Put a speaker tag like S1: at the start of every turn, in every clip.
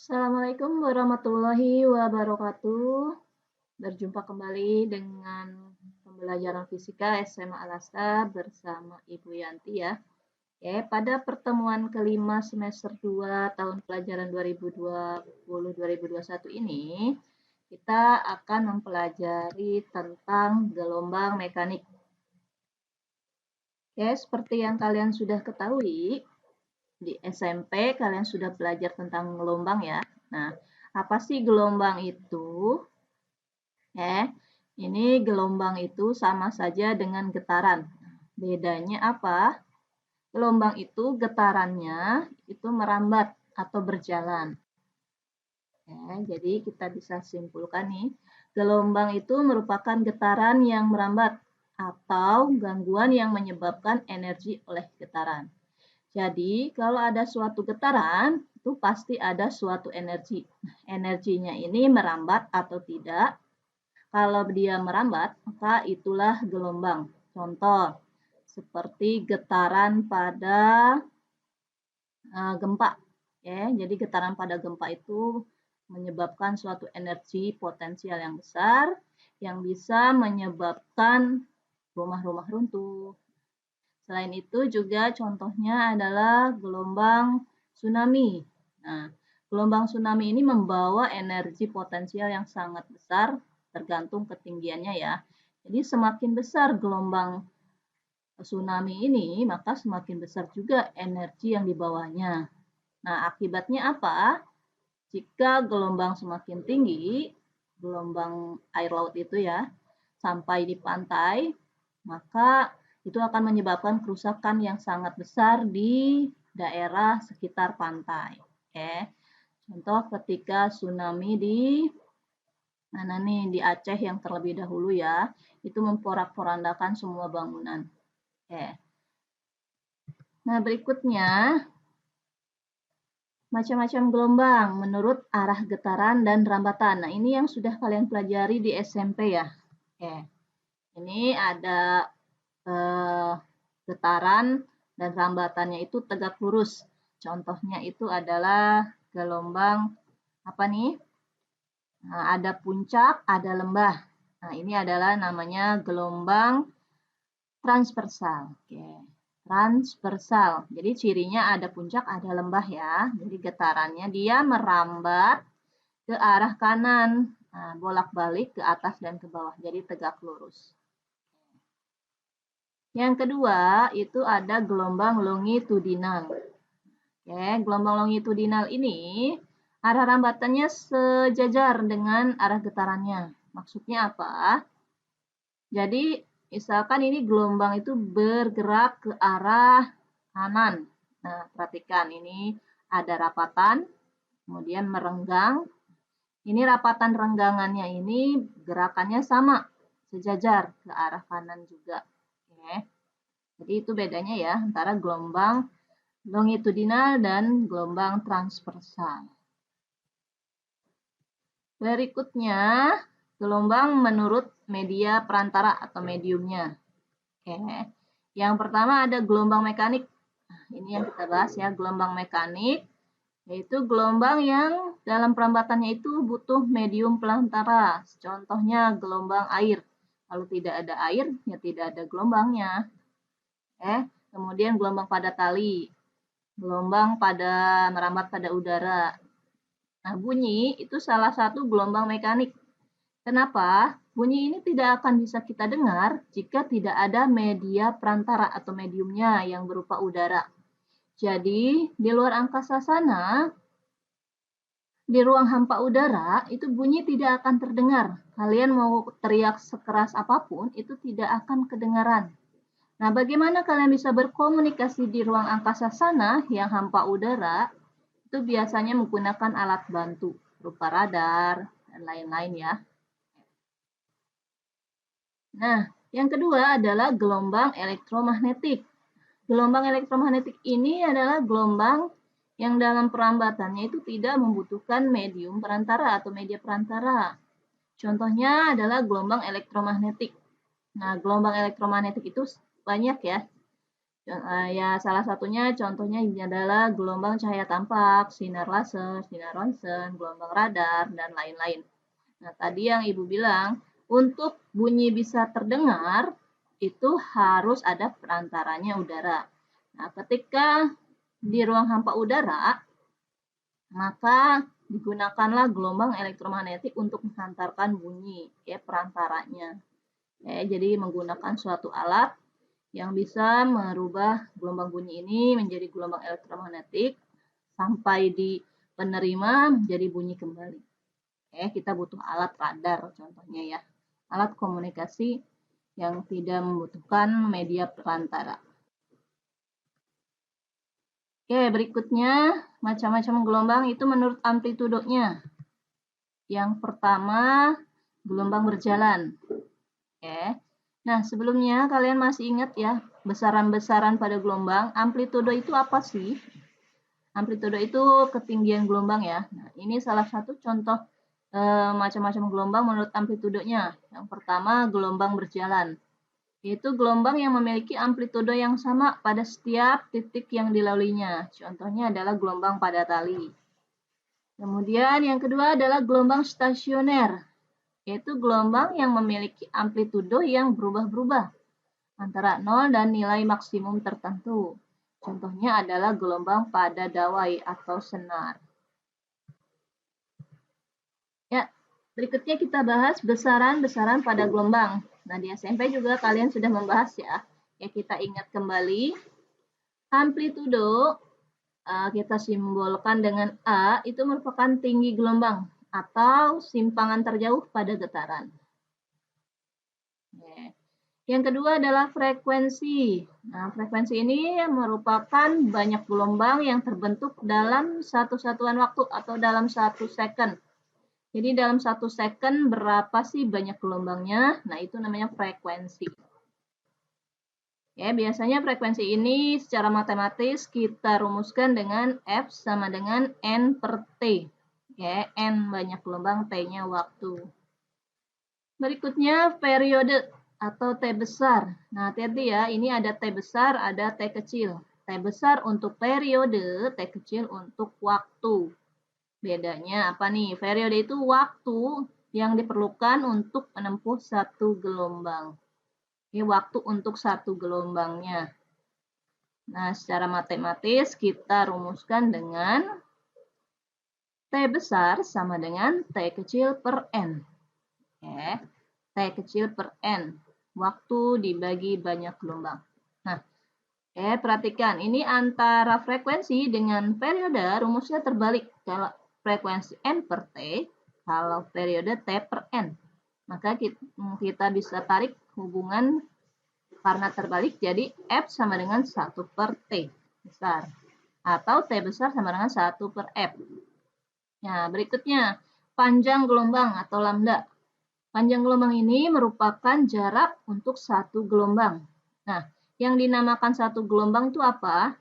S1: Assalamualaikum warahmatullahi wabarakatuh. Berjumpa kembali dengan pembelajaran fisika SMA Al-Azhar bersama Ibu Yanti ya. Oke, pada pertemuan kelima semester 2 tahun pelajaran 2020-2021 ini, kita akan mempelajari tentang gelombang mekanik. Oke, seperti yang kalian sudah ketahui, di SMP kalian sudah belajar tentang gelombang ya. Nah, apa sih gelombang itu? Ini gelombang itu sama saja dengan getaran. Bedanya apa? Gelombang itu getarannya itu merambat atau berjalan. Jadi kita bisa simpulkan nih, gelombang itu merupakan getaran yang merambat atau gangguan yang menyebabkan energi oleh getaran. Jadi, kalau ada suatu getaran, itu pasti ada suatu energi. Energinya ini merambat atau tidak. Kalau dia merambat, maka itulah gelombang. Contoh, seperti getaran pada gempa. Jadi getaran pada gempa itu menyebabkan suatu energi potensial yang besar yang bisa menyebabkan rumah-rumah runtuh. Selain itu juga contohnya adalah gelombang tsunami. Nah, gelombang tsunami ini membawa energi potensial yang sangat besar tergantung ketinggiannya ya. Jadi semakin besar gelombang tsunami ini, maka semakin besar juga energi yang dibawanya. Nah, akibatnya apa? Jika gelombang semakin tinggi, gelombang air laut itu ya, sampai di pantai, maka itu akan menyebabkan kerusakan yang sangat besar di daerah sekitar pantai. Contoh ketika tsunami di di Aceh yang terlebih dahulu ya, itu memporak-porandakan semua bangunan. Nah, berikutnya macam-macam gelombang menurut arah getaran dan rambatan. Nah, ini yang sudah kalian pelajari di SMP ya. Ini ada getaran dan rambatannya itu tegak lurus. Contohnya itu adalah gelombang apa nih? Nah, ada puncak, ada lembah. Nah, ini adalah namanya gelombang transversal. Transversal. Jadi cirinya ada puncak, ada lembah ya. Jadi getarannya dia merambat ke arah kanan, bolak-balik ke atas dan ke bawah. Jadi tegak lurus. Yang kedua itu ada gelombang longitudinal. Gelombang longitudinal ini arah rambatannya sejajar dengan arah getarannya. Maksudnya apa? Jadi misalkan ini gelombang itu bergerak ke arah kanan. Nah, perhatikan ini ada rapatan, kemudian merenggang. Ini rapatan renggangannya ini gerakannya sama, sejajar ke arah kanan juga. Jadi itu bedanya ya antara gelombang longitudinal dan gelombang transversal. Berikutnya, gelombang menurut media perantara atau mediumnya. Yang pertama ada gelombang mekanik. Nah, ini yang kita bahas ya, gelombang mekanik, yaitu gelombang yang dalam perambatannya itu butuh medium perantara. Contohnya gelombang air. Kalau tidak ada air, ya tidak ada gelombangnya. Kemudian gelombang pada tali, gelombang pada merambat pada udara. Nah, bunyi itu salah satu gelombang mekanik. Kenapa? Bunyi ini tidak akan bisa kita dengar jika tidak ada media perantara atau mediumnya yang berupa udara. Jadi, di luar angkasa sana, di ruang hampa udara, itu bunyi tidak akan terdengar. Kalian mau teriak sekeras apapun, itu tidak akan kedengaran. Nah, bagaimana kalian bisa berkomunikasi di ruang angkasa sana yang hampa udara? Itu biasanya menggunakan alat bantu, berupa radar, dan lain-lain ya. Nah, yang kedua adalah gelombang elektromagnetik. Gelombang elektromagnetik ini adalah gelombang yang dalam perambatannya itu tidak membutuhkan medium perantara atau media perantara. Contohnya adalah gelombang elektromagnetik. Nah, gelombang elektromagnetik itu banyak ya. Ya, salah satunya contohnya ini adalah gelombang cahaya tampak, sinar laser, sinar ronsen, gelombang radar, dan lain-lain. Nah, tadi yang Ibu bilang, untuk bunyi bisa terdengar, itu harus ada perantaranya udara. Nah, ketika di ruang hampa udara, maka digunakanlah gelombang elektromagnetik untuk menghantarkan bunyi, ya perantaranya. Jadi menggunakan suatu alat yang bisa merubah gelombang bunyi ini menjadi gelombang elektromagnetik sampai di penerima menjadi bunyi kembali. Kita butuh alat radar contohnya ya, alat komunikasi yang tidak membutuhkan media perantara. Berikutnya macam-macam gelombang itu menurut amplitudonya. Yang pertama, gelombang berjalan. Nah, sebelumnya kalian masih ingat ya, besaran-besaran pada gelombang, amplitudo itu apa sih? Amplitudo itu ketinggian gelombang ya. Nah, ini salah satu contoh macam-macam gelombang menurut amplitudonya. Yang pertama, gelombang berjalan. Yaitu gelombang yang memiliki amplitudo yang sama pada setiap titik yang dilaluinya. Contohnya adalah gelombang pada tali. Kemudian yang kedua adalah gelombang stasioner, yaitu gelombang yang memiliki amplitudo yang berubah-berubah antara 0 dan nilai maksimum tertentu. Contohnya adalah gelombang pada dawai atau senar. Ya, berikutnya kita bahas besaran-besaran pada gelombang. Nah, di SMP juga kalian sudah membahas ya. Kita ingat kembali, amplitudo kita simbolkan dengan A, itu merupakan tinggi gelombang atau simpangan terjauh pada getaran. Yang kedua adalah frekuensi. Nah, frekuensi ini merupakan banyak gelombang yang terbentuk dalam satu satuan waktu atau dalam 1 second. Jadi dalam 1 second berapa sih banyak gelombangnya? Nah, itu namanya frekuensi. Biasanya frekuensi ini secara matematis kita rumuskan dengan F sama dengan N per T. N banyak gelombang, T-nya waktu. Berikutnya periode atau T besar. Nah, hati-hati ya, ini ada T besar, ada T kecil. T besar untuk periode, T kecil untuk waktu. Bedanya apa nih? Periode itu waktu yang diperlukan untuk menempuh satu gelombang. Ini waktu untuk satu gelombangnya. Nah, secara matematis kita rumuskan dengan T besar sama dengan T kecil per N. T kecil per N. Waktu dibagi banyak gelombang. Nah, perhatikan. Ini antara frekuensi dengan periode rumusnya terbalik. Kalau frekuensi N per T, kalau periode T per N. Maka kita bisa tarik hubungan karena terbalik, jadi F sama dengan 1 per T besar. Atau T besar sama dengan 1 per F. Nah, berikutnya, panjang gelombang atau lambda. Panjang gelombang ini merupakan jarak untuk satu gelombang. Nah, yang dinamakan satu gelombang itu apa?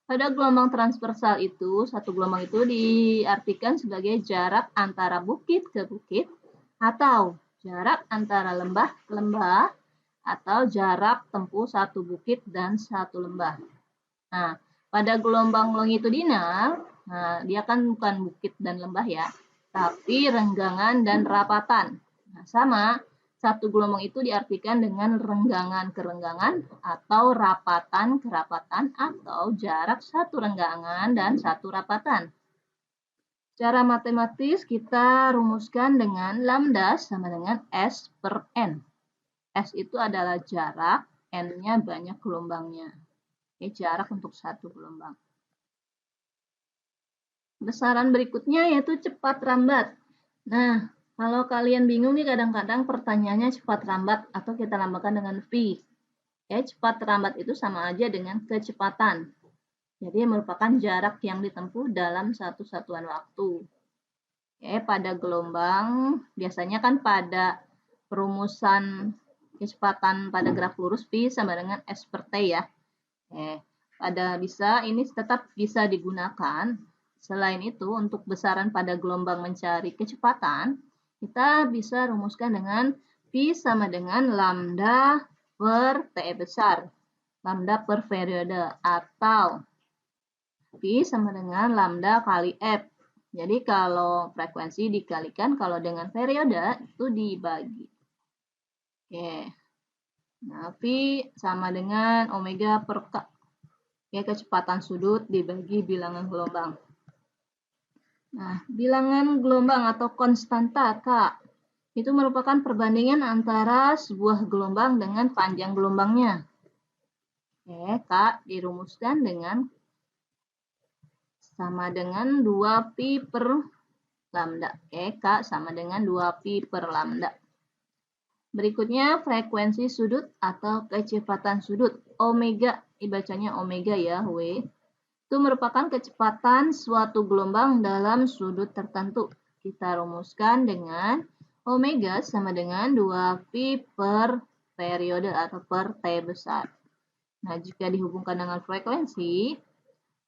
S1: Pada gelombang transversal itu, satu gelombang itu diartikan sebagai jarak antara bukit ke bukit atau jarak antara lembah ke lembah atau jarak tempuh satu bukit dan satu lembah. Nah, pada gelombang longitudinal, dia kan bukan bukit dan lembah ya, tapi renggangan dan rapatan. Nah, sama, satu gelombang itu diartikan dengan renggangan ke renggangan atau rapatan ke rapatan atau jarak satu renggangan dan satu rapatan. Secara matematis kita rumuskan dengan lambda sama dengan S per N. S itu adalah jarak, N-nya banyak gelombangnya. Jarak untuk satu gelombang. Besaran berikutnya yaitu cepat rambat. Nah, kalau kalian bingung nih kadang-kadang pertanyaannya cepat rambat atau kita lambangkan dengan V. Cepat rambat itu sama aja dengan kecepatan. Jadi merupakan jarak yang ditempuh dalam satu satuan waktu. Pada gelombang, biasanya kan pada perumusan kecepatan pada graf lurus V sama dengan S per T ya. Ini tetap bisa digunakan. Selain itu, untuk besaran pada gelombang mencari kecepatan, kita bisa rumuskan dengan V sama dengan lambda per T besar. lambda per periode, atau P sama dengan lambda kali F. Jadi kalau frekuensi dikalikan, kalau dengan periode itu dibagi. Oke. Nah, V sama dengan omega per K. Oke, kecepatan sudut dibagi bilangan gelombang. Nah, bilangan gelombang atau konstanta K itu merupakan perbandingan antara sebuah gelombang dengan panjang gelombangnya. Oke, K dirumuskan dengan sama dengan 2pi per lambda. Oke, K sama dengan 2pi per lambda. Berikutnya frekuensi sudut atau kecepatan sudut. Omega, dibacanya omega ya, W. Itu merupakan kecepatan suatu gelombang dalam sudut tertentu. Kita rumuskan dengan omega sama dengan 2pi per periode atau per T besar. Nah, jika dihubungkan dengan frekuensi,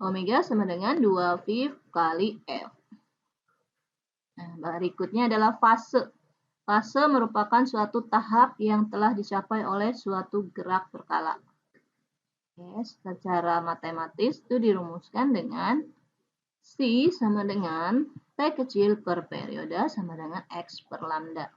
S1: omega sama dengan 2pi kali F. Nah, berikutnya adalah fase. Fase merupakan suatu tahap yang telah dicapai oleh suatu gerak berkala. Secara matematis itu dirumuskan dengan C sama dengan T kecil per periode sama dengan X per lambda.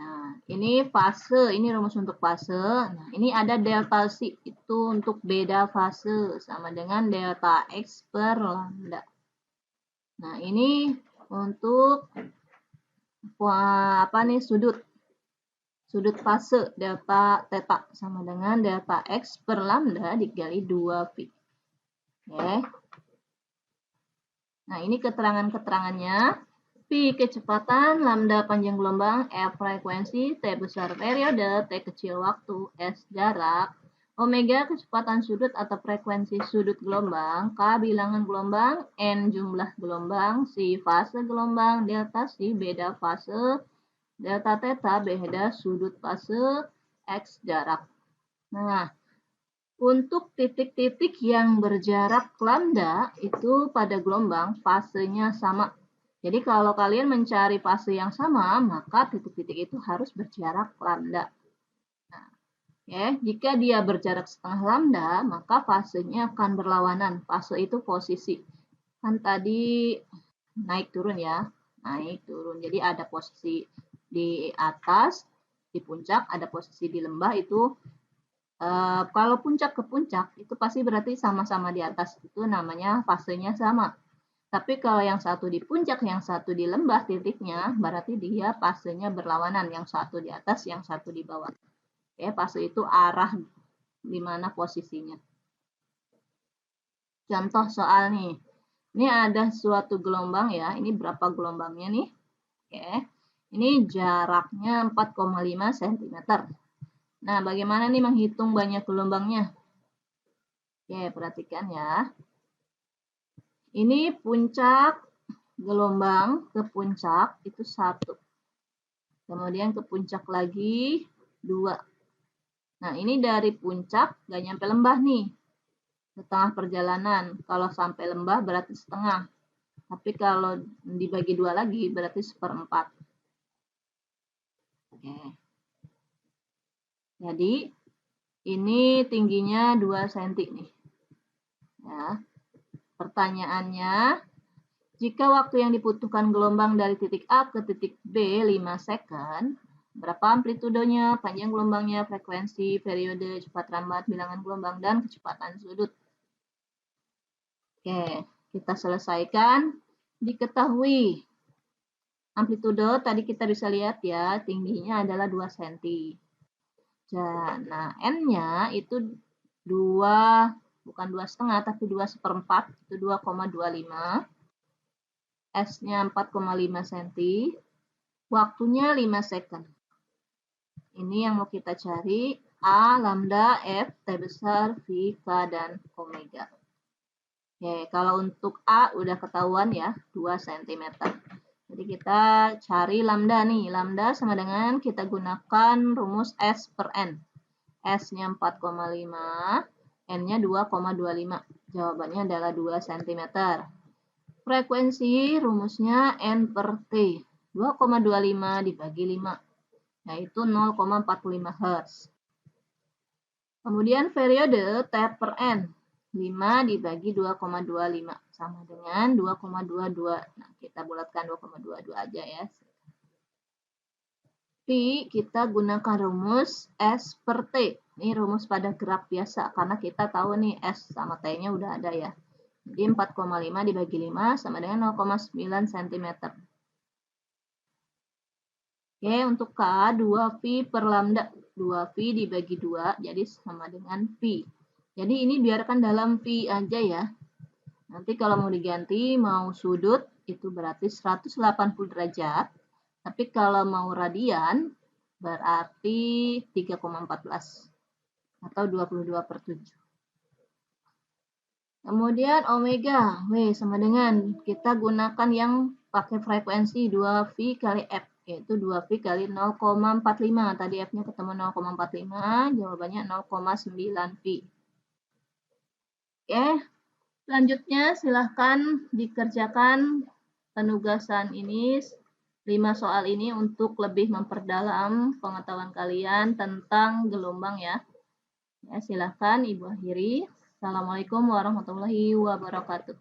S1: Nah, ini fase, ini rumus untuk fase. Nah, ini ada delta C, itu untuk beda fase sama dengan delta X per lambda. Nah, ini untuk sudut fase delta theta sama dengan delta X per lambda dikali 2pi. Oke. Nah, ini keterangan-keterangannya. Pi kecepatan, lambda panjang gelombang, F frekuensi, T besar periode, T kecil waktu, S jarak, omega kecepatan sudut atau frekuensi sudut gelombang, K bilangan gelombang, N jumlah gelombang, C fase gelombang, delta C beda fase, delta theta beda sudut fase, X jarak. Nah, untuk titik-titik yang berjarak lambda itu pada gelombang fasenya sama. Jadi kalau kalian mencari fase yang sama, maka titik-titik itu harus berjarak lambda. Nah, jika dia berjarak setengah lambda, maka fasenya akan berlawanan. Fase itu posisi. Kan tadi naik turun ya, naik turun. Jadi ada posisi di atas, di puncak, ada posisi di lembah itu. Kalau puncak ke puncak itu pasti berarti sama-sama di atas, itu namanya fasenya sama. Tapi kalau yang satu di puncak, yang satu di lembah titiknya, berarti dia fasenya berlawanan, yang satu di atas, yang satu di bawah. Fase itu arah di mana posisinya. Contoh soal nih. Ini ada suatu gelombang ya, ini berapa gelombangnya nih? Ini jaraknya 4,5 cm. Nah, bagaimana nih menghitung banyak gelombangnya? Perhatikan ya. Ini puncak gelombang ke puncak itu 1. Kemudian ke puncak lagi 2. Nah, ini dari puncak nggak nyampe lembah nih. Setengah perjalanan. Kalau sampai lembah berarti setengah. Tapi kalau dibagi 2 lagi berarti 1/4. Oke. Jadi ini tingginya 2 cm nih. Ya. Pertanyaannya, jika waktu yang dibutuhkan gelombang dari titik A ke titik B 5 second, berapa amplitudenya, panjang gelombangnya, frekuensi, periode, cepat lambat, bilangan gelombang, dan kecepatan sudut. Oke, kita selesaikan. Diketahui amplitudo tadi kita bisa lihat ya, tingginya adalah 2 cm. Nah, N-nya itu 2, bukan 2,5 tapi 2/4, itu 2,25. S-nya 4,5 cm. Waktunya 5 second. Ini yang mau kita cari, A, lambda, F, T besar, V, K, dan omega. Oke, kalau untuk A udah ketahuan ya, 2 cm. Jadi kita cari lambda nih. Lambda sama dengan kita gunakan rumus S per N. S-nya 4,5, N-nya 2,25. Jawabannya adalah 2 cm. Frekuensi rumusnya N per T. 2,25 dibagi 5, yaitu 0,45 Hz. Kemudian periode T per N. 5 dibagi 2,25 sama dengan 2,22. Nah, kita bulatkan 2,22 aja ya. Pi kita gunakan rumus S per T. Ini rumus pada graf biasa karena kita tahu nih S sama T-nya udah ada ya. Jadi 4,5 dibagi 5 sama dengan 0,9 cm. Oke, untuk K 2 per lambda. 2 dibagi 2 jadi sama dengan pi. Jadi ini biarkan dalam pi aja ya. Nanti kalau mau diganti mau sudut itu berarti 180 derajat. Tapi kalau mau radian berarti 3,14 atau 22/7. Kemudian omega, W sama dengan kita gunakan yang pakai frekuensi 2V kali F, yaitu 2V kali 0,45. Tadi F-nya ketemu 0,45, jawabannya 0,9V. Oke, selanjutnya silahkan dikerjakan penugasan ini 5 soal ini untuk lebih memperdalam pengetahuan kalian tentang gelombang ya. Ya, silahkan Ibu akhiri. Assalamualaikum warahmatullahi wabarakatuh.